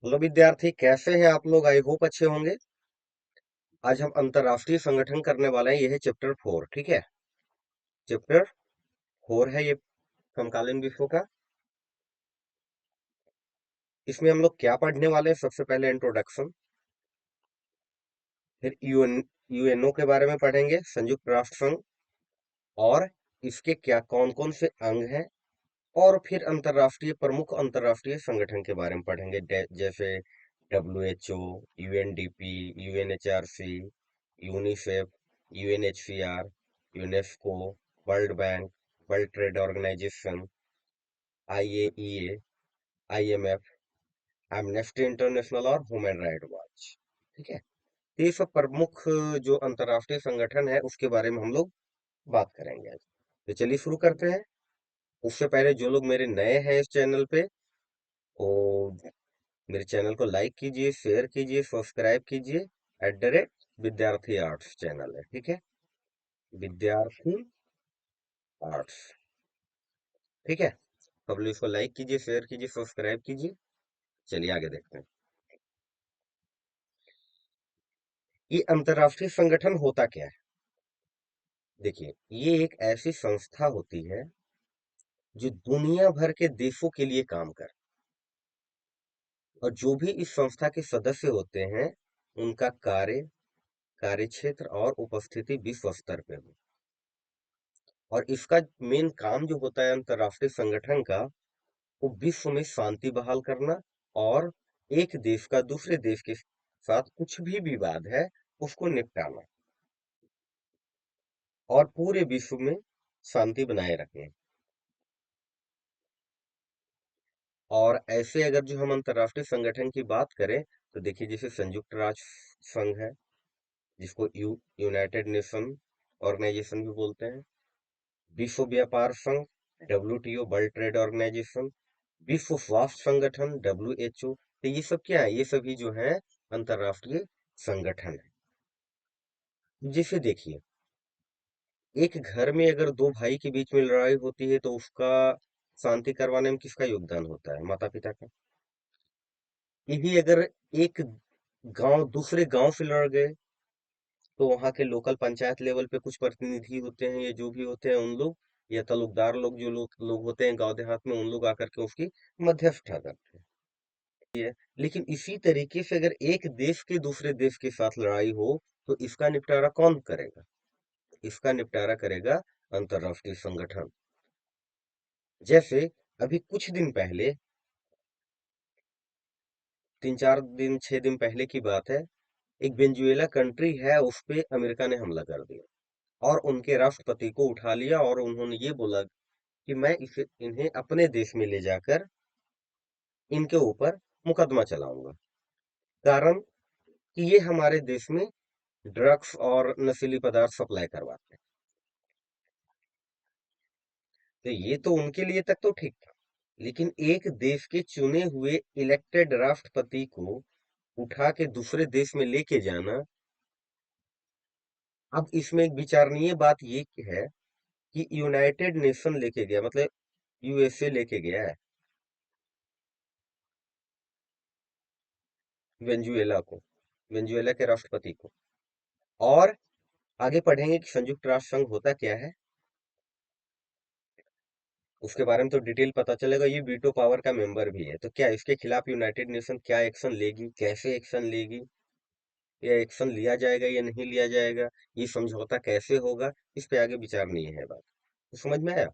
Hello विद्यार्थी, कैसे हैं आप लोग? आई होप अच्छे होंगे। आज हम अंतरराष्ट्रीय संगठन करने वाले हैं। यह है चैप्टर 4। ठीक है, चैप्टर 4 है ये, समकालीन विश्व का। इसमें हम लोग क्या पढ़ने वाले हैं? सबसे पहले इंट्रोडक्शन, फिर यूएनओ के बारे में पढ़ेंगे, संयुक्त राष्ट्र संघ, और इसके क्या कौन कौन से अंग हैं। और फिर अंतरराष्ट्रीय प्रमुख अंतरराष्ट्रीय संगठन के बारे में पढ़ेंगे, जैसे WHO, UNDP, UNHRC, UNICEF, UNHCR, UNESCO, world bank, world trade organisation, IAEA, IMF, Amnesty International और ह्यूमन राइट वॉच। ठीक है, तो ये सब प्रमुख जो अंतरराष्ट्रीय संगठन है उसके बारे में हम लोग बात करेंगे आज। तो चलिए शुरू करते हैं। उससे पहले जो लोग मेरे नए हैं इस चैनल पे, वो मेरे चैनल को लाइक कीजिए, शेयर कीजिए, सब्सक्राइब कीजिए। विद्यार्थी आर्ट्स चैनल है, ठीक है, विद्यार्थी आर्ट्स। ठीक है, तो आप लोग इसको लाइक कीजिए, शेयर कीजिए, सब्सक्राइब कीजिए। चलिए आगे देखते हैं। ये अंतर्राष्ट्रीय संगठन होता क्या है? देखिए, ये एक ऐसी संस्था होती है जो दुनिया भर के देशों के लिए काम कर, और जो भी इस संस्था के सदस्य होते हैं उनका कार्य क्षेत्र और उपस्थिति विश्व स्तर पे हो। और इसका मेन काम जो होता है अंतर्राष्ट्रीय संगठन का, वो विश्व में शांति बहाल करना, और एक देश का दूसरे देश के साथ कुछ भी विवाद है उसको निपटाना, और पूरे विश्व में शांति बनाए रखें। और ऐसे अगर जो हम अंतर्राष्ट्रीय संगठन की बात करें, तो देखिए जैसे संयुक्त राष्ट्र संघ है, जिसको यूनाइटेड नेशन ऑर्गेनाइजेशन भी बोलते हैं, विश्व व्यापार संघ, WTO, वर्ल्ड ट्रेड ऑर्गेनाइजेशन, विश्व स्वास्थ्य संगठन, WHO। तो ये सब क्या है? ये सभी जो है अंतर्राष्ट्रीय संगठन है। जैसे देखिए, एक घर में अगर दो भाई के बीच में लड़ाई होती है तो उसका शांति करवाने में किसका योगदान होता है? माता पिता का। यही अगर एक गांव दूसरे गांव से लड़ गए, तो वहां के लोकल पंचायत लेवल पे कुछ प्रतिनिधि होते हैं, या जो भी होते हैं उन लोग, या तालुकदार लोग, जो लोग होते हैं गांव देहात में, उन लोग आकर के उसकी मध्यस्थता करते हैं। लेकिन इसी तरीके से अगर एक देश के दूसरे देश के साथ लड़ाई हो, तो इसका निपटारा कौन करेगा? इसका निपटारा करेगा अंतर्राष्ट्रीय संगठन। जैसे अभी कुछ दिन पहले, 3 4 दिन 6 दिन पहले की बात है, एक वेनेजुएला कंट्री है, उस पे अमेरिका ने हमला कर दिया और उनके राष्ट्रपति को उठा लिया, और उन्होंने ये बोला कि मैं इसे इन्हें अपने देश में ले जाकर इनके ऊपर मुकदमा चलाऊंगा, कारण कि ये हमारे देश में ड्रग्स और नशीली पदार्थ सप्लाई करवाते हैं। तो ये तो उनके लिए तक तो ठीक था, लेकिन एक देश के चुने हुए इलेक्टेड राष्ट्रपति को उठा के दूसरे देश में लेके जाना। अब इसमें एक विचारणीय बात ये है कि यूनाइटेड नेशन लेके गया, मतलब USA लेके गया है वेनेजुएला को, वेनेजुएला के राष्ट्रपति को। और आगे पढ़ेंगे कि संयुक्त राष्ट्र संघ होता क्या है, उसके बारे में तो डिटेल पता चलेगा। ये वीटो पावर का मेंबर भी है, तो क्या इसके खिलाफ यूनाइटेड नेशन क्या एक्शन लेगी, कैसे एक्शन लेगी, या एक्शन लिया जाएगा या नहीं लिया जाएगा, ये समझौता कैसे होगा, इस पे आगे विचार नहीं है बात। तो समझ में आया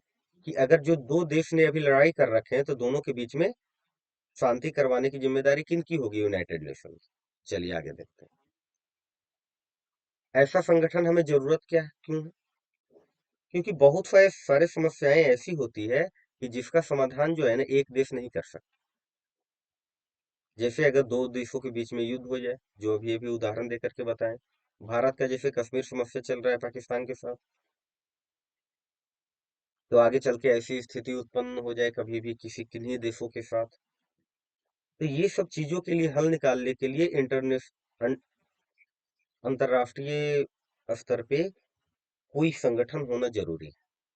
कि अगर जो दो देश ने अभी लड़ाई कर रखे हैं, तो दोनों के बीच में शांति करवाने की जिम्मेदारी किनकी होगी? यूनाइटेड नेशन की। चलिए आगे देखते हैं। ऐसा संगठन हमें जरूरत क्या है, क्यों है? क्योंकि बहुत सारे समस्याएं ऐसी होती है कि जिसका समाधान जो है ना एक देश नहीं कर सकता। जैसे अगर दो देशों के बीच में युद्ध हो जाए, जो अभी अभी उदाहरण देकर के बताएं, भारत का जैसे कश्मीर समस्या चल रहा है पाकिस्तान के साथ, तो आगे चल के ऐसी स्थिति उत्पन्न हो जाए कभी भी किसी किन्हीं देशों के साथ, तो ये सब चीजों के लिए हल निकालने के लिए अंतरराष्ट्रीय स्तर पे कोई संगठन होना जरूरी है।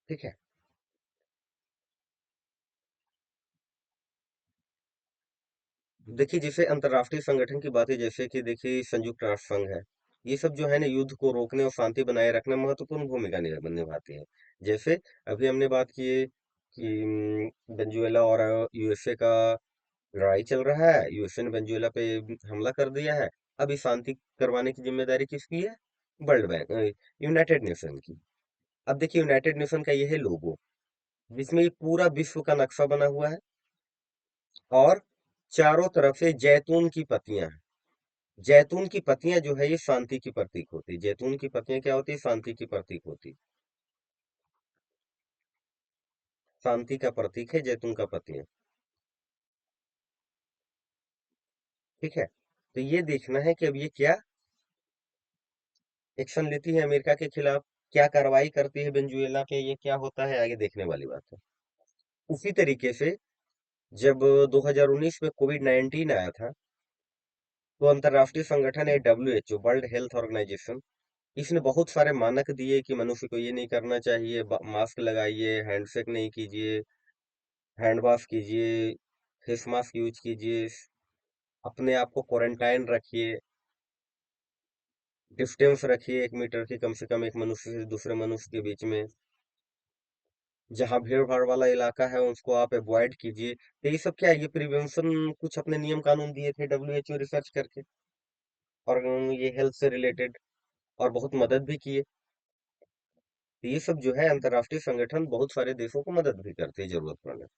ठीक है, देखिए जैसे अंतर्राष्ट्रीय संगठन की बात है, जैसे कि देखिए संयुक्त राष्ट्र संघ है। ये सब जो है ना युद्ध को रोकने और शांति बनाए रखने में महत्वपूर्ण भूमिका निभाती है। जैसे अभी हमने बात की है कि वेनेजुएला और यूएसए का लड़ाई चल रहा है। यूएसए ने वेनेजुएला पे हमला कर दिया है। अभी शांति करवाने की जिम्मेदारी किसकी है? वर्ल्ड बैंक, यूनाइटेड नेशन की। अब देखिए यूनाइटेड नेशन का ये है लोगो, जिसमें ये पूरा विश्व का नक्शा बना हुआ है और चारों तरफ से जैतून की पत्तियां हैं। जैतून की पत्तियां जो है ये शांति की प्रतीक होती है। जैतून की पत्तियां क्या होती है? शांति की प्रतीक होती है। शांति का प्रतीक है जैतून का पत्तियां। ठीक है, तो ये देखना है कि अब ये क्या एक्शन लेती है अमेरिका के खिलाफ, क्या कार्रवाई करती है वेनेजुएला पे, ये क्या होता है आगे देखने वाली बात है। उसी तरीके से जब 2019 में कोविड 19 आया था, तो अंतर्राष्ट्रीय संगठन है WHO, वर्ल्ड हेल्थ ऑर्गेनाइजेशन, इसने बहुत सारे मानक दिए कि मनुष्य को ये नहीं करना चाहिए, मास्क लगाइए, हैंडशेक नहीं कीजिए, हैंड वॉश कीजिए, फेस मास्क यूज कीजिए, अपने आप को क्वारंटाइन रखिए, डिस्टेंस रखिए 1 मीटर की कम से कम एक मनुष्य से दूसरे मनुष्य के बीच में, जहाँ भीड़ भाड़ वाला इलाका है उसको आप अवॉइड कीजिए। तो ये सब क्या है? ये प्रिवेंशन कुछ अपने नियम कानून दिए थे WHO रिसर्च करके, और ये हेल्थ से रिलेटेड, और बहुत मदद भी किए। तो ये सब जो है अंतर्राष्ट्रीय संगठन बहुत सारे देशों को मदद भी करते हैं जरूरत पड़ने पर।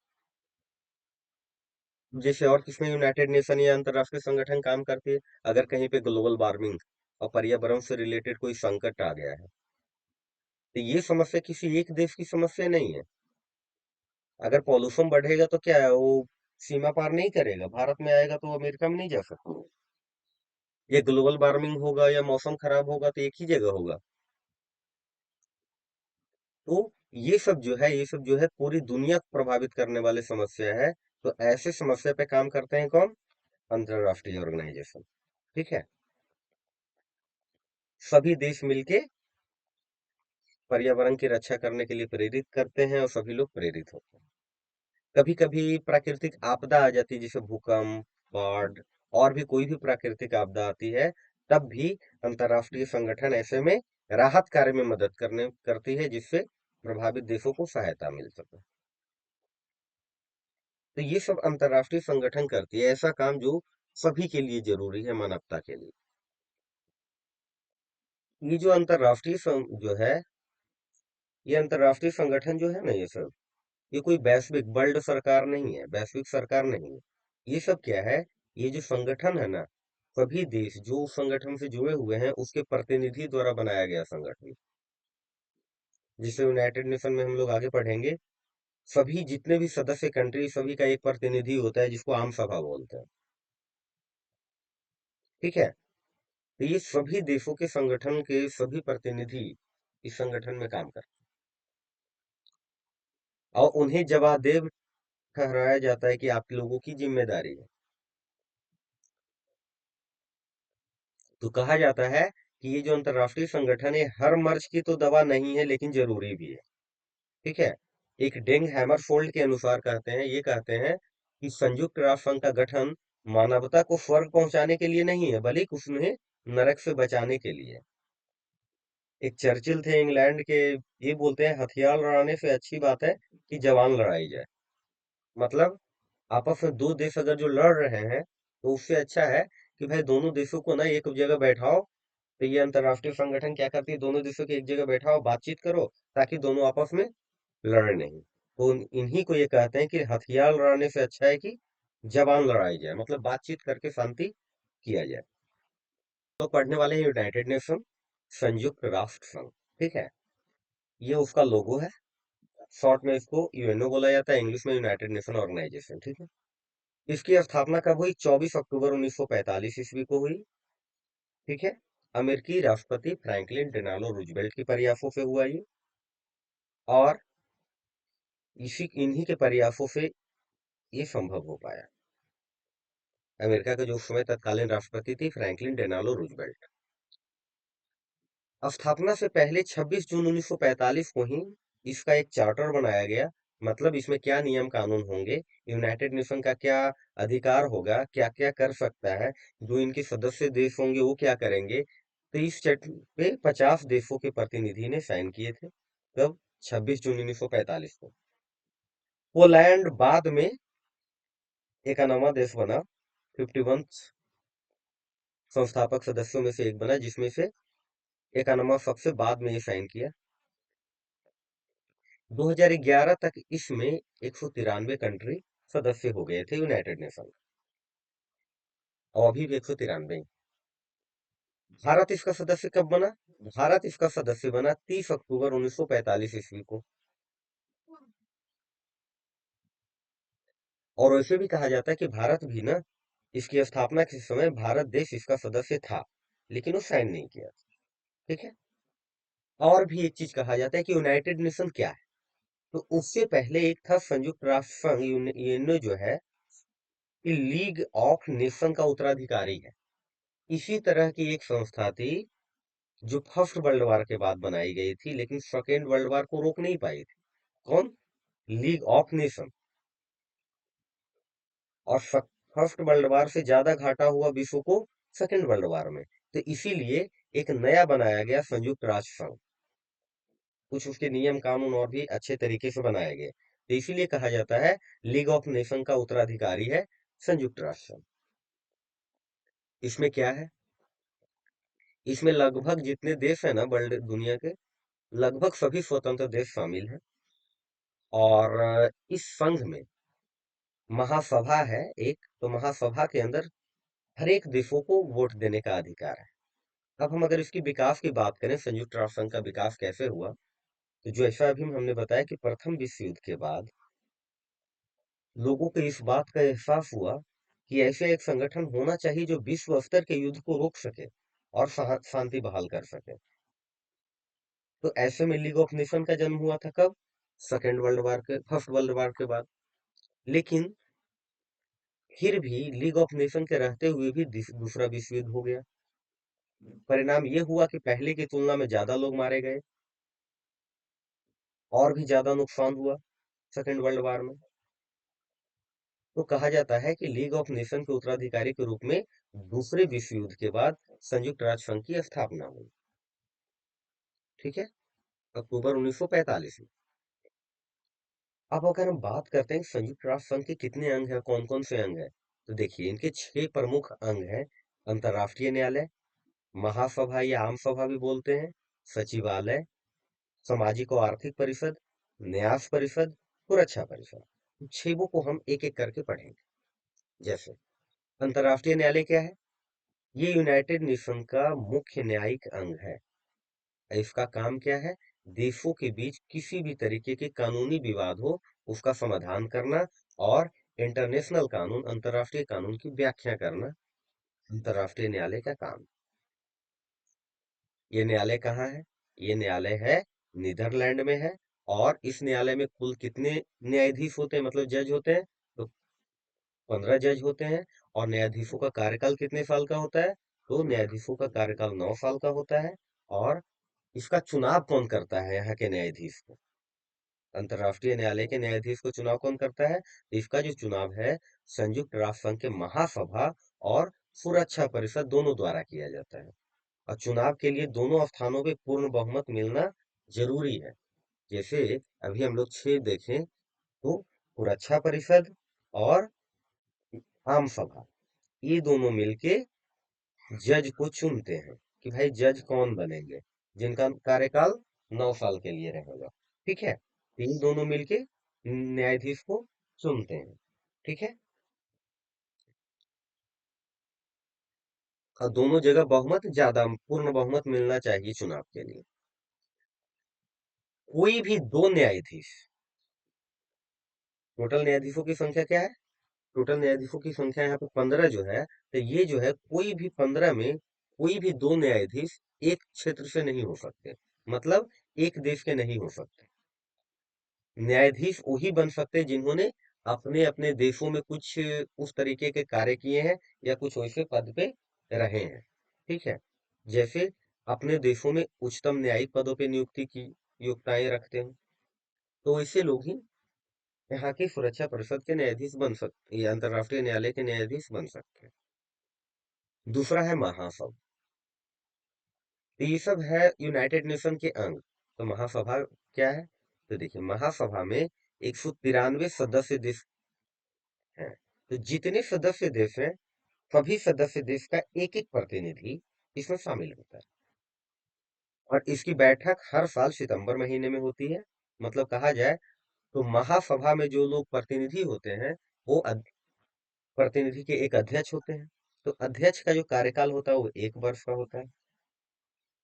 जैसे और किसमें यूनाइटेड नेशन या अंतर्राष्ट्रीय संगठन काम करती है? अगर कहीं पे ग्लोबल वार्मिंग और पर्यावरण से रिलेटेड कोई संकट आ गया है, तो ये समस्या किसी एक देश की समस्या नहीं है। अगर पॉल्यूशन बढ़ेगा तो क्या है, वो सीमा पार नहीं करेगा, भारत में आएगा तो अमेरिका में नहीं जा सकता। ये ग्लोबल वार्मिंग होगा या मौसम खराब होगा तो एक ही जगह होगा। तो ये सब जो है पूरी दुनिया को प्रभावित करने वाली समस्या है। तो ऐसे समस्या पे काम करते हैं कौन? अंतरराष्ट्रीय ऑर्गेनाइजेशन। ठीक है, सभी देश मिलके पर्यावरण की रक्षा करने के लिए प्रेरित करते हैं और सभी लोग प्रेरित होते हैं। कभी कभी प्राकृतिक आपदा आ जाती है, जैसे भूकंप, बाढ़, और भी कोई भी प्राकृतिक आपदा आती है, तब भी अंतरराष्ट्रीय संगठन ऐसे में राहत कार्य में मदद करने करती है, जिससे प्रभावित देशों को सहायता मिल सके। तो ये सब अंतरराष्ट्रीय संगठन करती है, ऐसा काम जो सभी के लिए जरूरी है, मानवता के लिए। ये जो जो है, ये अंतरराष्ट्रीय संगठन जो है ना, ये सब, ये कोई वैश्विक वर्ल्ड सरकार नहीं है, वैश्विक सरकार नहीं है। ये सब क्या है? ये जो संगठन है ना, सभी देश जो उस संगठन से जुड़े हुए हैं उसके प्रतिनिधि द्वारा बनाया गया संगठन, जिसे यूनाइटेड नेशन में हम लोग आगे पढ़ेंगे। सभी जितने भी सदस्य कंट्री, सभी का एक प्रतिनिधि होता है जिसको आम सभा बोलते हैं। ठीक है, तो ये सभी देशों के संगठन के सभी प्रतिनिधि इस संगठन में काम करते हैं, और उन्हें जवाबदेह ठहराया जाता है कि आप लोगों की जिम्मेदारी है। तो कहा जाता है कि ये जो अंतरराष्ट्रीय संगठन है, हर मर्ज की तो दवा नहीं है लेकिन जरूरी भी है। ठीक है, एक डेंग हैमरफोल्ड के अनुसार कहते हैं, ये कहते हैं कि संयुक्त राष्ट्र संघ का गठन मानवता को स्वर्ग पहुंचाने के लिए नहीं है, बल्कि उसने नरक से बचाने के लिए। एक चर्चिल थे इंग्लैंड के, ये बोलते हैं हथियार लड़ाने से अच्छी बात है कि जवान लड़ाई जाए। मतलब आपस में दो देश अगर जो लड़ रहे हैं, तो उससे अच्छा है कि भाई दोनों देशों को ना एक जगह बैठाओ। तो ये अंतरराष्ट्रीय संगठन क्या करती है? दोनों देशों की एक जगह बैठाओ, बातचीत करो, ताकि दोनों आपस में लड़े नहीं। तो इन्हीं को ये कहते हैं कि हथियार लड़ाने से अच्छा है कि जबान लड़ाई जाए, मतलब बातचीत करके शांति किया जाए। तो पढ़ने वाले हैं यूनाइटेड नेशन, संयुक्त राष्ट्र संघ। ठीक है, ये उसका लोगो है। शॉर्ट में इसको यूएनओ बोला जाता है, इंग्लिश में यूनाइटेड नेशन ऑर्गेनाइजेशन। ठीक है, इसकी स्थापना कब हुई? 24 अक्टूबर 1945 ईस्वी को हुई। ठीक है, अमेरिकी राष्ट्रपति फ्रैंकलिन डेनालो रूजवेल्ट के प्रयासों से हुआ ये, और इसी इन्हीं के प्रयासों से ये संभव हो पाया। अमेरिका के जो उस समय तत्कालीन राष्ट्रपति थी फ्रैंकलिन डेनालो रूजवेल्ट। स्थापना से पहले 26 जून 1945 को ही इसका एक चार्टर बनाया गया, मतलब इसमें क्या नियम कानून होंगे, यूनाइटेड नेशन का क्या अधिकार होगा, क्या क्या कर सकता है, जो इनके सदस्य देश होंगे वो क्या करेंगे। तो इस चट पे 50 देशों के प्रतिनिधि ने साइन किए थे, तब 26 जून 1945 को। पोलैंड बाद में 51वां देश बना, 51 संस्थापक सदस्यों में से एक बना, जिसमें से 51वां सबसे बाद में ये साइन किया। 2011 तक इसमें 193 कंट्री सदस्य हो गए थे यूनाइटेड नेशन, और अभी भी 193। भारत इसका सदस्य कब बना? भारत इसका सदस्य बना 30 अक्टूबर 1945 ईस्वी को। और वैसे भी कहा जाता है कि भारत भी ना, इसकी स्थापना के समय भारत देश इसका सदस्य था, लेकिन वो साइन नहीं किया। ठीक है। और भी एक चीज कहा जाता है कि यूनाइटेड नेशन क्या है। तो उससे पहले एक था संयुक्त राष्ट्र संघ, यूएनओ जो है, ये लीग ऑफ नेशन का उत्तराधिकारी है। इसी तरह की एक संस्था थी जो फर्स्ट वर्ल्ड वार के बाद बनाई गई थी, लेकिन सेकेंड वर्ल्ड वार को रोक नहीं पाई थी। कौन? League of nation. और फर्स्ट वर्ल्ड वार से ज्यादा घाटा हुआ विश्व को सेकेंड वर्ल्ड वार में। तो इसीलिए एक नया बनाया गया संयुक्त राष्ट्र संघ, कुछ उसके नियम कानून और भी अच्छे तरीके से बनाए गए। तो इसीलिए कहा जाता है लीग ऑफ नेशन का उत्तराधिकारी है संयुक्त राष्ट्र संघ। इसमें क्या है? इसमें लगभग जितने देश है ना वर्ल्ड दुनिया के, लगभग सभी स्वतंत्र देश शामिल हैं। और इस संघ में महासभा है एक, तो महासभा के अंदर हर एक देशों को वोट देने का अधिकार है। अब हम अगर इसकी विकास की बात करें, संयुक्त राष्ट्र संघ का विकास कैसे हुआ, तो जैसा अभी हमने बताया कि प्रथम विश्व युद्ध के बाद लोगों को इस बात का एहसास हुआ कि ऐसे एक संगठन होना चाहिए जो विश्व स्तर के युद्ध को रोक सके और शांति बहाल कर सके। तो ऐसे में लीग ऑफ नेशन का जन्म हुआ था कब? सेकेंड वर्ल्ड वार के, फर्स्ट वर्ल्ड वार के बाद। लेकिन फिर भी लीग ऑफ नेशन के रहते हुए भी दूसरा विश्व युद्ध हो गया। परिणाम ये हुआ कि पहले की तुलना में ज्यादा लोग मारे गए, और भी ज्यादा नुकसान हुआ सेकेंड वर्ल्ड वार में। तो कहा जाता है कि लीग ऑफ नेशन के उत्तराधिकारी के रूप में दूसरे विश्व युद्ध के बाद संयुक्त राष्ट्र संघ की स्थापना हुई। ठीक है, अक्टूबर 1945 में। अब अगर हम बात करते हैं संयुक्त राष्ट्र संघ के कितने अंग हैं, कौन कौन से अंग हैं, तो देखिए इनके 6 प्रमुख अंग हैं। अंतर्राष्ट्रीय न्यायालय, महासभा या आम सभा भी बोलते हैं, सचिवालय, सामाजिक और आर्थिक परिषद, न्यास परिषद, सुरक्षा परिषद। छह को हम एक एक करके पढ़ेंगे। जैसे अंतर्राष्ट्रीय न्यायालय क्या है? ये यूनाइटेड नेशन का मुख्य न्यायिक अंग है। इसका काम क्या है? देशों के बीच किसी भी तरीके के कानूनी विवाद हो, उसका समाधान करना, और इंटरनेशनल कानून, अंतर्राष्ट्रीय कानून की व्याख्या करना अंतर्राष्ट्रीय न्यायालय का काम। ये न्यायालय कहाँ है? ये न्यायालय है नीदरलैंड में है। और इस न्यायालय में कुल कितने न्यायाधीश होते हैं, मतलब जज होते हैं? तो 15 जज होते हैं। और न्यायाधीशों का कार्यकाल कितने साल का होता है? तो न्यायाधीशों का कार्यकाल 9 साल का होता है। और इसका चुनाव कौन करता है यहाँ के न्यायाधीश को? अंतर्राष्ट्रीय न्यायालय के न्यायाधीश को चुनाव कौन करता है? तो इसका जो चुनाव है संयुक्त राष्ट्र संघ के महासभा और सुरक्षा परिषद दोनों द्वारा किया जाता है। और चुनाव के लिए दोनों स्थानों पे पूर्ण बहुमत मिलना जरूरी है। जैसे अभी हम लोग 6 देखें, तो सुरक्षा परिषद और आम सभा, ये दोनों मिलके जज को चुनते हैं कि भाई जज कौन बनेंगे, जिनका कार्यकाल 9 साल के लिए रहेगा। ठीक है, तो ये दोनों मिलके न्यायाधीश को चुनते हैं। ठीक है। और दोनों जगह बहुमत ज्यादा, पूर्ण बहुमत मिलना चाहिए चुनाव के लिए। कोई भी दो न्यायाधीश, टोटल न्यायाधीशों की संख्या क्या है? टोटल न्यायाधीशों की संख्या यहाँ पे 15 जो है, तो ये जो है कोई भी 15 में कोई भी दो न्यायाधीश एक क्षेत्र से नहीं हो सकते, मतलब एक देश के नहीं हो सकते। न्यायाधीश वही बन सकते हैं जिन्होंने अपने अपने देशों में कुछ उस तरीके के कार्य किए हैं, या कुछ वैसे पद पे रहे हैं। ठीक है। जैसे अपने देशों में उच्चतम न्यायिक पदों पे नियुक्ति की योग्यताएं रखते हैं, तो ऐसे लोग ही यहाँ की सुरक्षा परिषद के न्यायाधीश बन सकते, ये अंतर्राष्ट्रीय न्यायालय के न्यायाधीश बन सकते हैं। दूसरा है महासभा। तो ये सब है यूनाइटेड नेशन के अंग। तो महासभा क्या है? तो देखिए, महासभा में 193 सदस्य देश हैं। तो जितने सदस्य देश हैं, सभी सदस्य देश का एक एक प्रतिनिधि इसमें शामिल होता है। और इसकी बैठक हर साल सितंबर महीने में होती है। मतलब कहा जाए तो महासभा में जो लोग प्रतिनिधि होते हैं, वो प्रतिनिधि के एक अध्यक्ष होते हैं। तो अध्यक्ष का जो कार्यकाल होता है वो 1 वर्ष का होता है।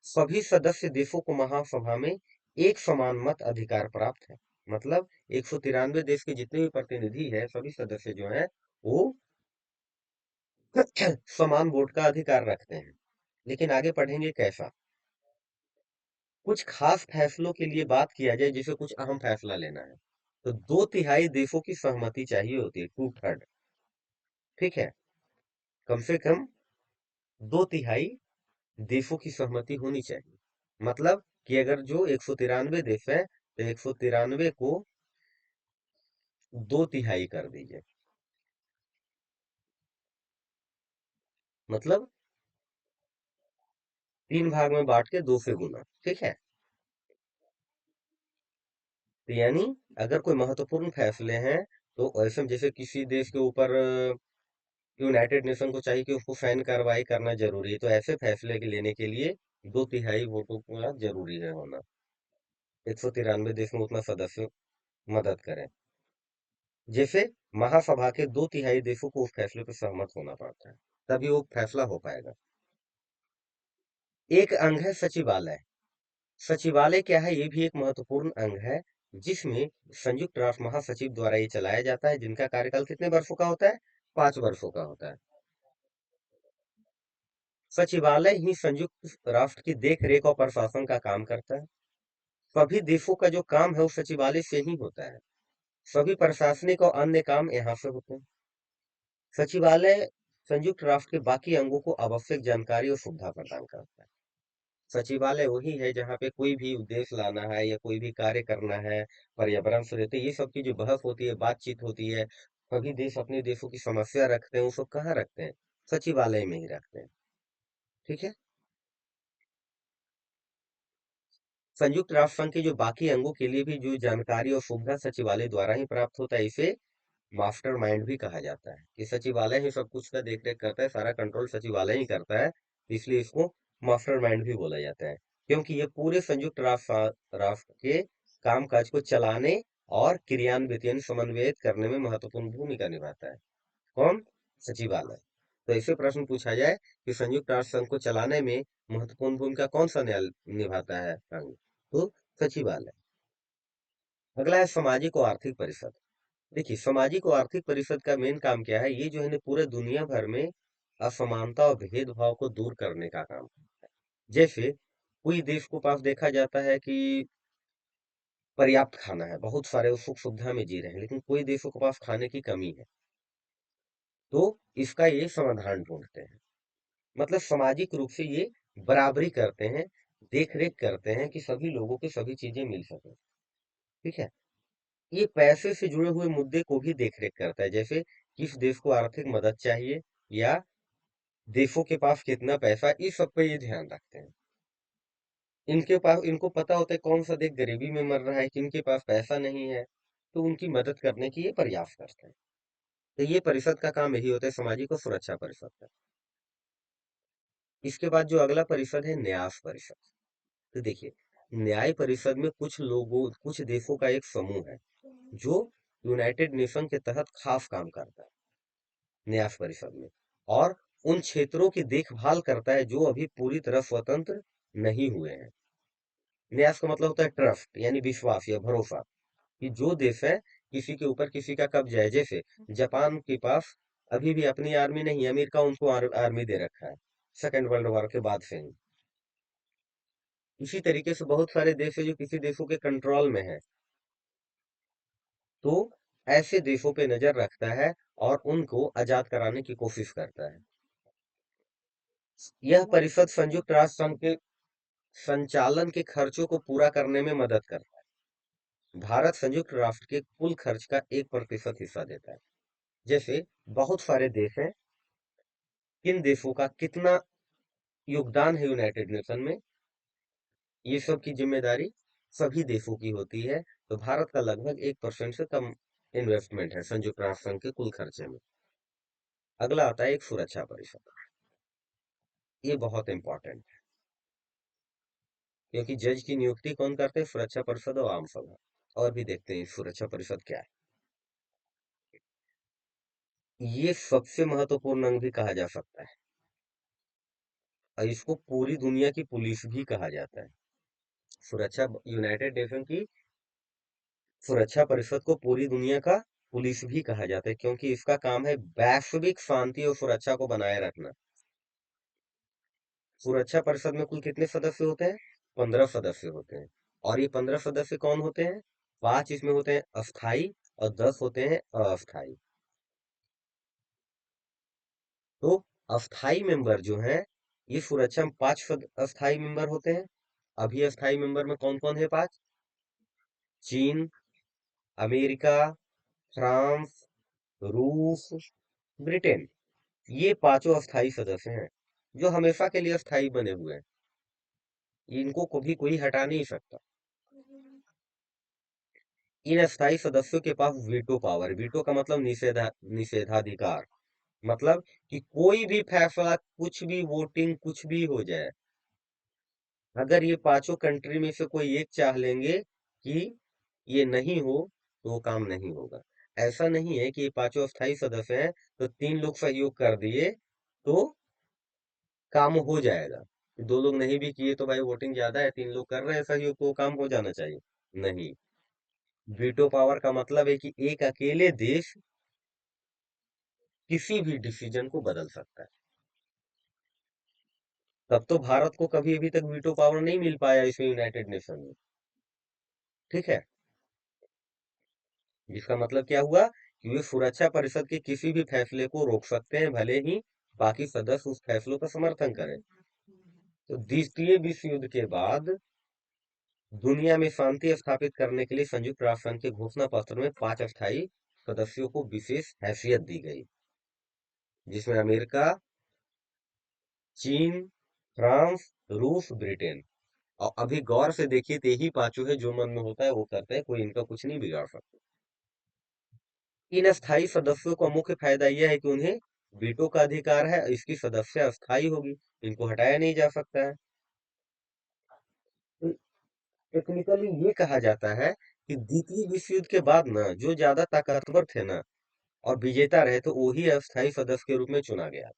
सभी सदस्य देशों को महासभा में एक समान मत अधिकार प्राप्त है। मतलब 193 देश के जितने भी प्रतिनिधि है, सभी सदस्य जो हैं, वो समान वोट का अधिकार रखते हैं। लेकिन आगे पढ़ेंगे कैसा। कुछ खास फैसलों के लिए बात किया जाए, जैसे कुछ अहम फैसला लेना है, तो 2/3 देशों की सहमति चाहिए होती है, 2/3। ठीक है, कम से कम 2/3 देशों की सहमति होनी चाहिए। मतलब कि अगर जो 193 देश है, तो 193 को 2/3 कर दीजिए। मतलब 3 भाग में बांट के 2 से गुना। ठीक है, तो यानी अगर कोई महत्वपूर्ण फैसले हैं, तो ऐसे में जैसे किसी देश के ऊपर यूनाइटेड नेशन को चाहिए कि उसको सैन्य कार्रवाई करना जरूरी है, तो ऐसे फैसले के लेने के लिए 2/3 वोटों का जरूरी है होना। 193 देश में उतना सदस्य मदद करें। जैसे महासभा के 2/3 देशों को उस फैसले पर सहमत होना पड़ता है, तभी वो फैसला हो पाएगा। एक अंग है सचिवालय। सचिवालय क्या है? ये भी एक महत्वपूर्ण अंग है, जिसमें संयुक्त राष्ट्र महासचिव द्वारा ये चलाया जाता है, जिनका कार्यकाल कितने वर्षों का होता है? 5 वर्षों का होता है। सचिवालय ही संयुक्त राष्ट्र की देख रेख और प्रशासन का काम करता है। सभी देशों का जो काम है वो सचिवालय से ही होता है। सभी प्रशासनिक और अन्य काम यहाँ से होते हैं। सचिवालय संयुक्त राष्ट्र के बाकी अंगों को आवश्यक जानकारी और सुविधा प्रदान करता है। सचिवालय वही है जहाँ पे कोई भी उद्देश्य लाना है या कोई भी कार्य करना है, पर्यावरण से रहते, ये सब की जो बहस होती है, बातचीत होती है, सभी देश अपने देशों की समस्या रखते हैं, वो सब कहाँ रखते हैं? सचिवालय में ही रखते हैं। ठीक है। संयुक्त राष्ट्र संघ के जो बाकी अंगों के लिए भी जो जानकारी और सुविधा सचिवालय द्वारा ही प्राप्त होता है, इसे मास्टरमाइंड भी कहा जाता है। कि सचिवालय ही सब कुछ का देख रेख करता है, सारा कंट्रोल सचिवालय ही करता है, इसलिए इसको मास्टरमाइंड भी बोला जाता है। क्योंकि ये पूरे संयुक्त राष्ट्र के कामकाज को चलाने और क्रियान्वित यानी समन्वयित करने में महत्वपूर्ण भूमिका निभाता है। कौन? सचिवालय। तो ऐसे प्रश्न पूछा जाए कि संयुक्त राष्ट्र संघ को चलाने में महत्वपूर्ण भूमिका कौन सा निभाता है अंग? तो सचिवालय। अगला है सामाजिक और आर्थिक परिषद। देखिए, सामाजिक और आर्थिक परिषद का मेन काम क्या है? ये जो है ना पूरे दुनिया भर में असमानता और भेदभाव को दूर करने का काम है। जैसे कोई देश को पास देखा जाता है कि पर्याप्त खाना है, बहुत सारे वो सुख सुविधा में जी रहे हैं, लेकिन कोई देशों के पास खाने की कमी है, तो इसका ये समाधान ढूंढते हैं। मतलब सामाजिक रूप से ये बराबरी करते हैं, देख रेख करते हैं कि सभी लोगों को सभी चीजें मिल सके। ठीक है। ये पैसे से जुड़े हुए मुद्दे को भी देख रेख करता है, जैसे किस देश को आर्थिक मदद चाहिए, या देशों के पास कितना पैसा, इस सब पे ये ध्यान रखते हैं। इनके पास, इनको पता होता है कौन सा देश गरीबी में मर रहा है, किनके पास पैसा नहीं है, तो उनकी मदद करने की ये प्रयास करते हैं। तो ये परिषद का काम यही होता है, सामाजिक और सुरक्षा परिषद का। इसके बाद जो अगला परिषद है, न्यास परिषद। तो देखिए, न्याय परिषद में कुछ लोगों, कुछ देशों का एक समूह है, जो यूनाइटेड नेशन के तहत खास काम करता है न्यास परिषद में, और उन क्षेत्रों की देखभाल करता है जो अभी पूरी तरह स्वतंत्र नहीं हुए हैं। न्यास का मतलब होता है ट्रस्ट, यानी विश्वास या भरोसा, कि जो देश है किसी के ऊपर किसी का कब्जा है। जैसे जापान के पास अभी भी अपनी आर्मी नहीं है, अमेरिका उनको आर्मी दे रखा है सेकेंड वर्ल्ड वॉर के बाद से ही। इसी तरीके से बहुत सारे देश है जो किसी देशों के कंट्रोल में है, तो ऐसे देशों पे नजर रखता है और उनको आजाद कराने की कोशिश करता है। यह परिषद संयुक्त राष्ट्र संघ के संचालन के खर्चों को पूरा करने में मदद करता है। भारत संयुक्त राष्ट्र के कुल खर्च का 1% हिस्सा देता है। जैसे बहुत सारे देश हैं, किन देशों का कितना योगदान है यूनाइटेड नेशन में, ये सब की जिम्मेदारी सभी देशों की होती है। तो भारत का लगभग 1% से कम इन्वेस्टमेंट है संयुक्त राष्ट्र संघ के कुल खर्चे में। अगला आता है एक सुरक्षा परिषद। ये बहुत इंपॉर्टेंट है, क्योंकि जज की नियुक्ति कौन करते हैं? सुरक्षा परिषद और आम सभा। और भी देखते हैं सुरक्षा परिषद क्या है। ये सबसे महत्वपूर्ण अंग भी कहा जा सकता है, और इसको पूरी दुनिया की पुलिस भी कहा जाता है। सुरक्षा यूनाइटेड नेशन की सुरक्षा परिषद को पूरी दुनिया का पुलिस भी कहा जाता है, क्योंकि इसका काम है वैश्विक शांति और सुरक्षा को बनाए रखना। सुरक्षा परिषद में कुल कितने सदस्य होते हैं? 15 सदस्य होते हैं। और ये 15 सदस्य कौन होते हैं? 5 इसमें होते हैं अस्थाई और 10 होते हैं अस्थाई। तो अस्थाई मेंबर जो हैं, ये सुरक्षा में 5 अस्थाई मेंबर होते हैं। अभी अस्थाई मेंबर में कौन कौन है? 5। चीन, अमेरिका, फ्रांस, रूस, ब्रिटेन। ये पांचों अस्थाई सदस्य हैं, जो हमेशा के लिए अस्थाई बने हुए हैं। इनको कभी कोई हटा नहीं सकता। इन अस्थाई सदस्यों के पास वीटो पावर, वीटो का मतलब निषेधाधिकार। मतलब कि कोई भी फैसला, कुछ भी वोटिंग, कुछ भी हो जाए, अगर ये पांचों कंट्री में से कोई एक चाह लेंगे कि ये नहीं हो, तो वो काम नहीं होगा। ऐसा नहीं है कि ये पांचों अस्थाई सदस्य हैं तो 3 लोग सहयोग कर दिए तो काम हो जाएगा। 2 लोग नहीं भी किए तो भाई वोटिंग ज्यादा है, 3 लोग कर रहे हैं सहयोग, तो वो काम हो जाना चाहिए। नहीं। वीटो पावर का मतलब है कि एक अकेले देश किसी भी डिसीजन को बदल सकता है। तब तो भारत को कभी अभी तक वीटो पावर नहीं मिल पाया इसमें यूनाइटेड नेशन में। ठीक है। जिसका मतलब क्या हुआ कि वे सुरक्षा परिषद के किसी भी फैसले को रोक सकते हैं, भले ही बाकी सदस्य उस फैसलों का समर्थन करें। तो द्वितीय विश्व युद्ध के बाद दुनिया में शांति स्थापित करने के लिए संयुक्त राष्ट्र संघ के घोषणा पत्र में 5 अस्थायी सदस्यों को विशेष हैसियत दी गई, जिसमें अमेरिका, चीन, फ्रांस, रूस, ब्रिटेन। और अभी गौर से देखिए तो यही पांचों है, जो मन में होता है वो करते हैं, कोई इनका कुछ नहीं बिगाड़ सकता। इन अस्थायी सदस्यों का मुख्य फायदा यह है कि उन्हें वीटो का अधिकार है, इसकी सदस्य अस्थायी होगी, इनको हटाया नहीं जा सकता है। तो टेक्निकली ये कहा जाता है कि द्वितीय विश्व युद्ध के बाद ना जो ज्यादा ताकतवर थे ना और विजेता रहे, तो वही अस्थायी सदस्य के रूप में चुना गया,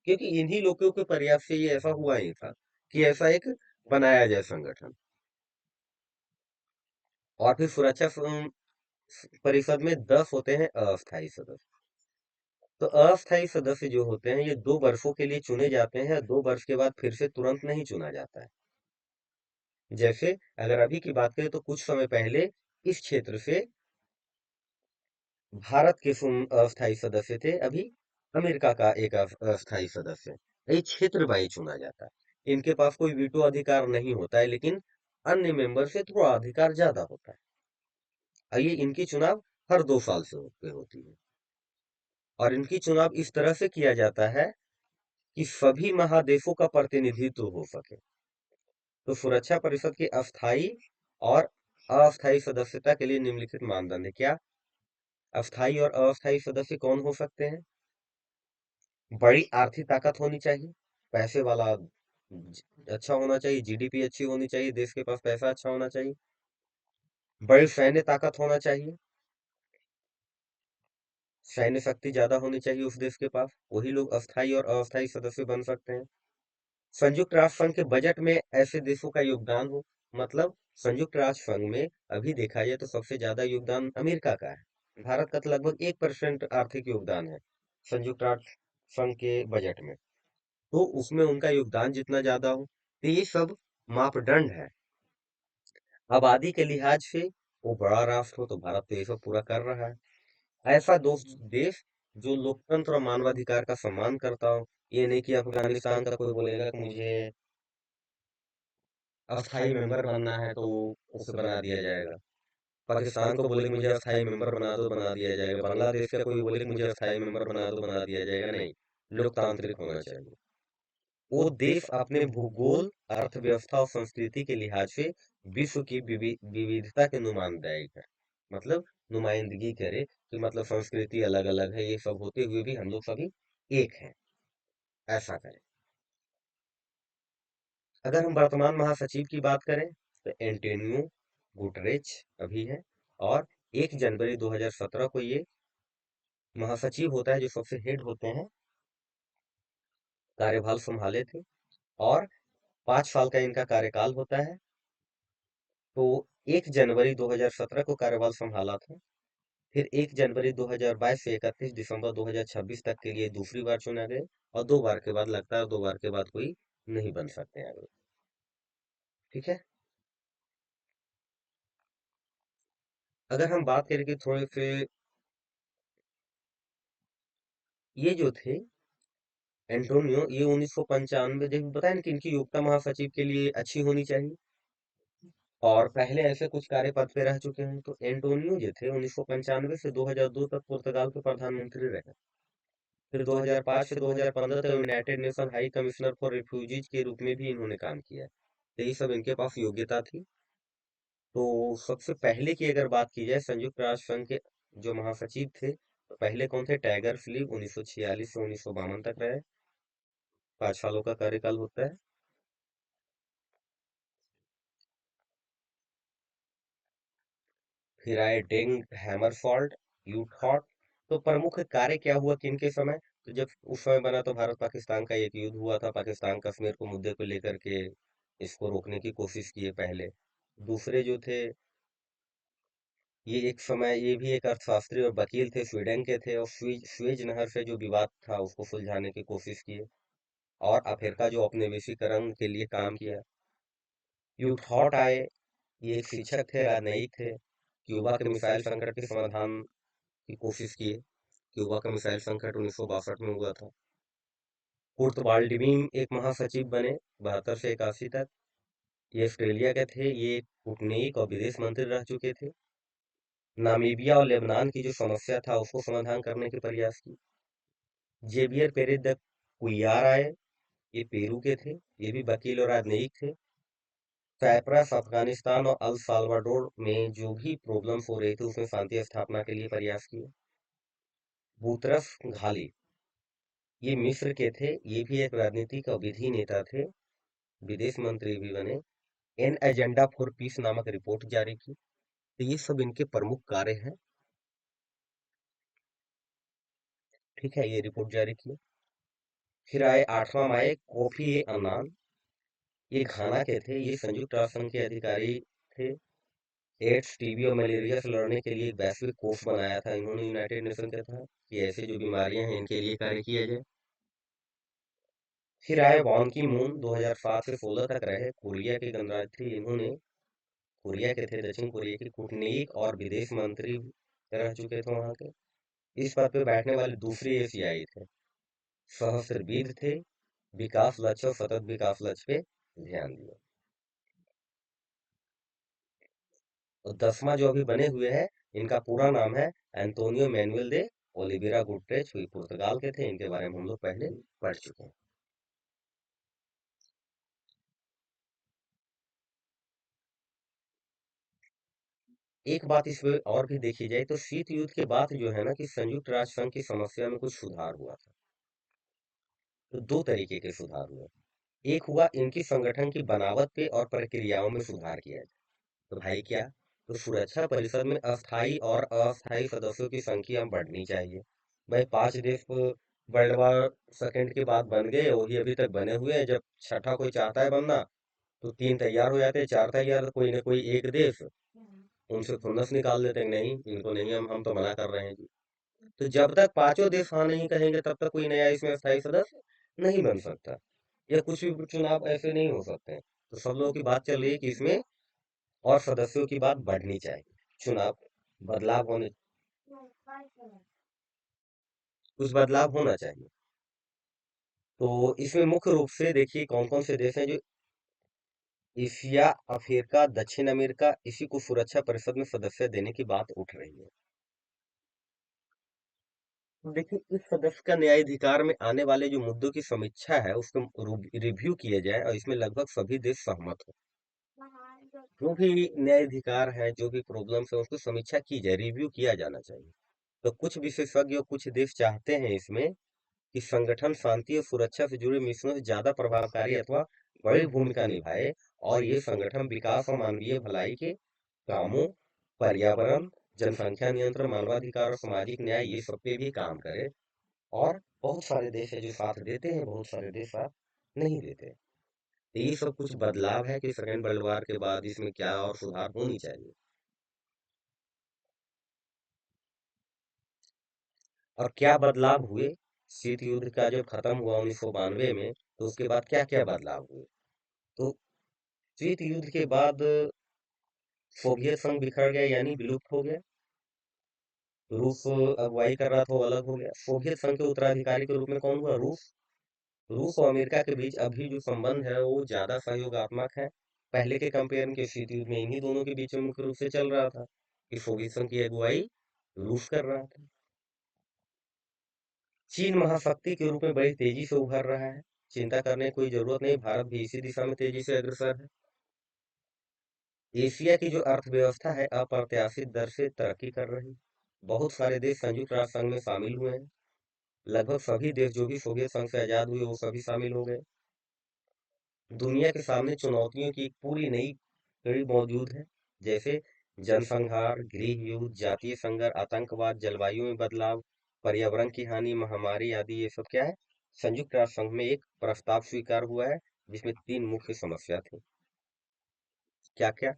क्योंकि इन्हीं लोगों के प्रयास से ये ऐसा हुआ ही था कि ऐसा एक बनाया जाए संगठन। और फिर सुरक्षा परिषद में 10 होते हैं अस्थायी सदस्य। तो अस्थायी सदस्य जो होते हैं, ये 2 वर्षों के लिए चुने जाते हैं, 2 वर्ष के बाद फिर से तुरंत नहीं चुना जाता है। जैसे अगर अभी की बात करें तो कुछ समय पहले इस क्षेत्र से भारत के अस्थायी सदस्य थे, अभी अमेरिका का एक अस्थायी सदस्य है। ये क्षेत्र वाइज चुना जाता है। इनके पास कोई वीटो अधिकार नहीं होता है, लेकिन अन्य मेंबर से थोड़ा अधिकार ज्यादा होता है। और ये इनकी चुनाव हर 2 साल से होती है। और इनकी चुनाव इस तरह से किया जाता है कि सभी महादेशों का प्रतिनिधित्व हो सके। तो सुरक्षा परिषद की अस्थायी और अस्थायी सदस्यता के लिए निम्नलिखित मानदंड है। क्या? अस्थायी और अस्थायी सदस्य कौन हो सकते हैं? बड़ी आर्थिक ताकत होनी चाहिए, पैसे वाला अच्छा होना चाहिए, जीडीपी अच्छी होनी चाहिए, देश के पास पैसा अच्छा होना चाहिए, बड़ी सैन्य ताकत होना चाहिए, सैन्य शक्ति ज्यादा होनी चाहिए उस देश के पास, वही लोग अस्थायी और अस्थायी सदस्य बन सकते हैं। संयुक्त राष्ट्र संघ के बजट में ऐसे देशों का योगदान हो, मतलब संयुक्त राष्ट्र संघ में अभी देखा जाए तो सबसे ज्यादा योगदान अमेरिका का है। भारत का तो लगभग 1% आर्थिक योगदान है संयुक्त राष्ट्र संघ के बजट में। तो उसमें उनका योगदान जितना ज्यादा हो, तो ये सब मापदंड है। आबादी के लिहाज से वो बड़ा राष्ट्र हो तो भारत तो ये सब पूरा कर रहा है। ऐसा दोस्त देश जो लोकतंत्र और मानवाधिकार का सम्मान करता हो। ये नहीं कि अफगानिस्तान का कोई बोलेगा कि मुझे अस्थाई मेंबर बनना है तो उसे बना दिया जाएगा। पाकिस्तान को बोले कि मुझे अस्थाई मेंबर बना दो, बना दिया जाएगा। बांग्लादेश का कोई बोले कि मुझे अस्थाई मेंबर बना दो, बना दिया जाएगा। नहीं, लोकतांत्रिक होना चाहिए। वो देश अपने भूगोल, अर्थव्यवस्था और संस्कृति के लिहाज से विश्व की विविधता के नुमाइंदाई है। मतलब नुमाइंदगी करे कि मतलब संस्कृति अलग अलग है, ये सब होते हुए भी हम लोग सभी एक हैं, ऐसा करें। अगर हम वर्तमान महासचिव की बात करें तो एंटोनियो गुटरेच अभी है, और 1 जनवरी 2017 को ये महासचिव होता है, जो सबसे हेड होते हैं, कार्यभार संभाले थे। और 5 साल का इनका कार्यकाल होता है। तो 1 जनवरी 2017 को कार्यभार संभाला था। फिर 1 जनवरी 2022 से 31 दिसंबर 2026 तक के लिए दूसरी बार चुना गए, और 2 बार के बाद लगता है 2 बार के बाद कोई नहीं बन सकते हैं आगे। ठीक है। अगर हम बात करें कि थोड़े से ये जो थे एंटोनियो, ये 1995, जैसे बताया ना कि इनकी योग्यता महासचिव के लिए अच्छी होनी चाहिए, और पहले ऐसे कुछ कार्य पद पे रह चुके हैं। तो एंटोनियो जो थे 1995 से 2002 तक पुर्तगाल के प्रधानमंत्री रहे। फिर 2005 से 2015 तक United nation high commissioner for refugees के रूप में भी इन्होंने काम किया है। तो ये सब इनके पास योग्यता थी। तो सबसे पहले की अगर बात की जाए संयुक्त राष्ट्र संघ के जो महासचिव थे, तो पहले कौन थे? टाइगर फिलिप, 1946 से 1952 तक रहे। 5 सालों का कार्यकाल होता है। फिर आए डेंग हैमरसॉल्ट, यूथॉट। तो प्रमुख कार्य क्या हुआ किनके समय? तो जब उस समय बना तो भारत पाकिस्तान का एक युद्ध हुआ था। पाकिस्तान कश्मीर को मुद्दे को लेकर के इसको रोकने की कोशिश किए पहले। दूसरे जो थे, ये एक समय ये भी एक अर्थशास्त्री और वकील थे, स्वीडन के थे, और स्वेज नहर से जो विवाद था उसको सुलझाने की कोशिश किए। और अफ्रीका जो औपनिवेशीकरण के लिए काम किया। यूथॉट आए, ये एक शिक्षक थे, राजनयिक थे। क्यूबा के मिसाइल संकट के समाधान की कोशिश किए। क्यूबा का मिसाइल संकट 1962 में हुआ था। कुर्ट वाल्डीमीम एक महासचिव बने 72 से 81 तक। ये ऑस्ट्रेलिया के थे, ये कूटनीतिक और विदेश मंत्री रह चुके थे। नामीबिया और लेबनान की जो समस्या था उसको समाधान करने के प्रयास की। जेवियर पेरेज द कुयार आए, ये पेरू के थे, ये भी वकील और राजनयिक थे। साइप्रस, अफगानिस्तान और अल साल्वाडोर में जो भी प्रॉब्लम्स हो रही थी उसमें शांति स्थापना के लिए प्रयास किए। बूतरस घाली, ये मिस्र के थे, ये भी एक राजनीतिक और विधि नेता थे, विदेश मंत्री भी बने। एन एजेंडा फॉर पीस नामक रिपोर्ट जारी की। तो ये सब इनके प्रमुख कार्य हैं। ठीक है, ये रिपोर्ट जारी की। फिर आए 8वां माए कोफी अन्नान, ये घाना के थे, ये संयुक्त राष्ट्र संघ के अधिकारी थे। एड्स, टीबी और मलेरिया से लड़ने के लिए एक वैश्विक कोष बनाया था इन्होंने यूनाइटेड नेशन के तहत, कि ऐसे जो बीमारियां हैं इनके लिए कार्य किया जाए। फिर आए वान की मून, 2007 से 16 तक रहे, कोरिया के गणराज्य थे इन्होंने। कोरिया के थे, दक्षिण कोरिया के कूटनीतिक और विदेश मंत्री रह चुके थे वहां के। इस पद पे बैठने वाले दूसरे एशियाई थे, सहस्त्रबीर थे, विकास लक्ष्य और सतत विकास लक्ष्य पे ध्यान दिया। और 10वां जो अभी बने हुए हैं, इनका पूरा नाम है एंटोनियो मैनुएल दे ओलिवेरा गुटरेच, हुई पुर्तगाल के थे। इनके बारे में हम लोग पहले पढ़ चुके हैं। एक बात इसमें और भी देखी जाए तो शीत युद्ध के बाद जो है ना कि संयुक्त राष्ट्र संघ की समस्या में कुछ सुधार हुआ था। तो दो तरीके के सुधार हुए। एक हुआ इनकी संगठन की बनावट पे और प्रक्रियाओं में सुधार किया जाए। तो भाई क्या? तो सुरक्षा परिषद में अस्थायी और अस्थायी सदस्यों की संख्या बढ़नी चाहिए। भाई 5 देश वर्ल्ड वॉर सेकेंड के बाद बन गए, वही अभी तक बने हुए हैं। जब छठा कोई चाहता है बनना तो 3 तैयार हो जाते हैं, 4 तैयार, तो कोई ना कोई एक देश उनसे खुन्नस निकाल देते हैं, नहीं इनको नहीं, हम तो मना कर रहे हैं जी। तो जब तक पांचों देश हाँ नहीं कहेंगे तब तक कोई नया इसमें स्थायी सदस्य नहीं बन सकता, या कुछ भी चुनाव ऐसे नहीं हो सकते हैं। तो सब लोगों की बात चल रही है कि इसमें और सदस्यों की बात बढ़नी चाहिए, चुनाव बदलाव होने, कुछ बदलाव होना चाहिए। तो इसमें मुख्य रूप से देखिए कौन कौन से देश हैं जो एशिया, अफ्रीका, दक्षिण अमेरिका इसी को सुरक्षा परिषद में सदस्य देने की बात उठ रही है। तो देखिए, इस सदस्य का न्यायाधिकार में आने वाले जो मुद्दों की समीक्षा है उसको रिव्यू किया जाए और इसमें लगभग सभी देश सहमत हो। जो भी न्यायाधिकार है, जो भी प्रॉब्लम्स है उसकी समीक्षा की जाए, रिव्यू किया जाना चाहिए। तो कुछ विशेषज्ञ और कुछ देश चाहते हैं इसमें कि संगठन शांति और सुरक्षा से जुड़े मिशनों से ज्यादा प्रभावकारी अथवा बड़ी भूमिका निभाए, और ये संगठन विकास और मानवीय भलाई के कामों, पर्यावरण, जनसंख्या नियंत्रण, मानवाधिकार और सामाजिक न्याय ये सब पे भी काम करे। और बहुत सारे देश है जो साथ देते हैं, बहुत सारे देश साथ नहीं देते। तो ये सब कुछ बदलाव है कि सेकेंड वर्ल्ड वॉर के बाद इसमें क्या और सुधार होनी चाहिए। और क्या बदलाव हुए शीत युद्ध का जब खत्म हुआ 1992 में, तो उसके बाद क्या क्या बदलाव हुए। तो शीत युद्ध के बाद सोवियत संघ बिखर गया, यानी विलुप्त हो गया। रूस अगुवाई कर रहा था, वो अलग हो गया। सोवियत संघ के उत्तराधिकारी के रूप में कौन हुआ? रूस। रूस और अमेरिका के बीच अभी जो संबंध है वो ज्यादा सहयोगात्मक है। पहले के कंपेयर में स्थिति में इन्हीं दोनों के बीच में मुख्य रूप से चल रहा था कि सोवियत संघ की अगुवाई रूस कर रहा था। चीन महाशक्ति के रूप में बड़ी तेजी से उभर रहा है। चिंता करने की कोई जरूरत नहीं, भारत भी इसी दिशा में तेजी से अग्रसर है। एशिया की जो अर्थव्यवस्था है अप्रत्याशित दर से तरक्की कर रही। बहुत सारे देश संयुक्त राष्ट्र संघ में शामिल हुए हैं। लगभग सभी देश जो भी सोवियत संघ से आजाद हुए वो सभी शामिल हो गए। दुनिया के सामने चुनौतियों की एक पूरी नई कड़ी मौजूद है, जैसे जनसंहार, गृह युद्ध, जातीय संघर्ष, आतंकवाद, जलवायु में बदलाव, पर्यावरण की हानि, महामारी आदि। ये सब क्या है? संयुक्त राष्ट्र संघ में एक प्रस्ताव स्वीकार हुआ है जिसमें तीन मुख्य समस्या थी। क्या क्या?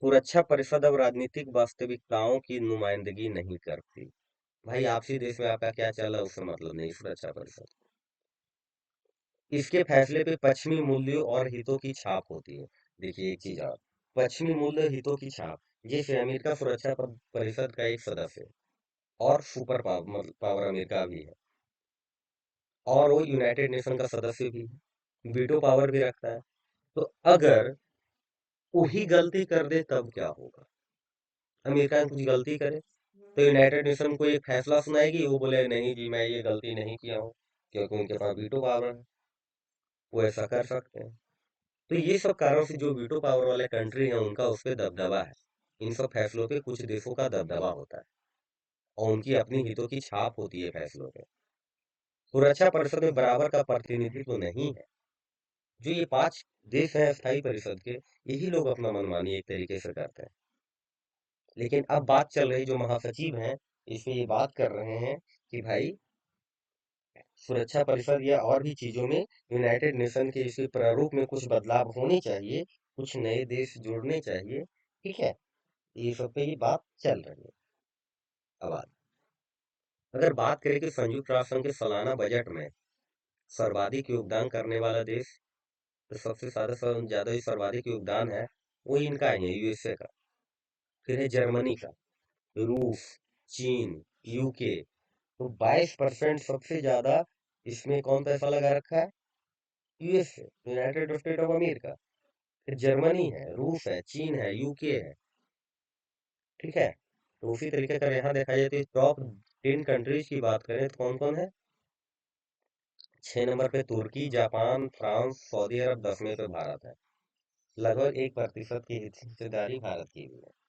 सुरक्षा परिषद अब राजनीतिक वास्तविकताओं की नुमाइंदगी नहीं करती। भाई आपसी देश में आपका क्या चल रहा है उससे मतलब नहीं सुरक्षा परिषद। इसके फैसले पे पश्चिमी मूल्यों और हितों की छाप होती है। देखिए एक चीज और, पश्चिमी मूल्य हितों की छाप, जैसे अमेरिका सुरक्षा परिषद का एक सदस्य है और सुपर पावर मतलब पावर अमेरिका भी है, और वो यूनाइटेड नेशन का सदस्य भी है, वीटो पावर भी रखता है। तो अगर वही गलती कर दे तब क्या होगा? अमेरिका में कुछ गलती करे तो यूनाइटेड नेशन को एक फैसला सुनाएगी, वो बोले नहीं जी मैं ये गलती नहीं किया हूँ, क्योंकि उनके पास वीटो पावर है, वो ऐसा कर सकते हैं। तो ये सब कारण से जो वीटो पावर वाले कंट्री हैं उनका उस पर दबदबा है। इन सब फैसलों पे कुछ देशों का दबदबा होता है और उनकी अपनी हितों की छाप होती है फैसलों पे। सुरक्षा परिषद में बराबर का प्रतिनिधित्व तो नहीं है। जो ये पांच देश हैं स्थायी परिषद के, यही लोग अपना मनमानी एक तरीके से करते हैं। लेकिन अब बात चल रही, जो महासचिव हैं इसमें ये बात कर रहे हैं कि भाई सुरक्षा परिषद या और भी चीजों में यूनाइटेड नेशन के इसी प्रारूप में कुछ बदलाव होने चाहिए, कुछ नए देश जोड़ने चाहिए। ठीक है, ये सब पे ये बात चल रही है। अब अगर बात करें कि संयुक्त राष्ट्र संघ के सालाना बजट में सर्वाधिक योगदान करने वाला देश, तो सबसे ज्यादा ही सर्वाधिक योगदान है वो इनका ही है, यूएसए का। फिर है जर्मनी का, रूस, चीन, यूके। तो 22% सबसे ज्यादा इसमें कौन पैसा लगा रखा है? USA, United state of America. फिर जर्मनी है, रूस है, चीन है, यूके है। ठीक है। तो उसी तरीके का यहाँ देखा जाए तो टॉप 10 कंट्रीज की बात करें तो कौन कौन है? 6 नंबर पे तुर्की, जापान, फ्रांस, सऊदी अरब, 10वें पे भारत है। लगभग 1% की हिस्सेदारी भारत की भी है।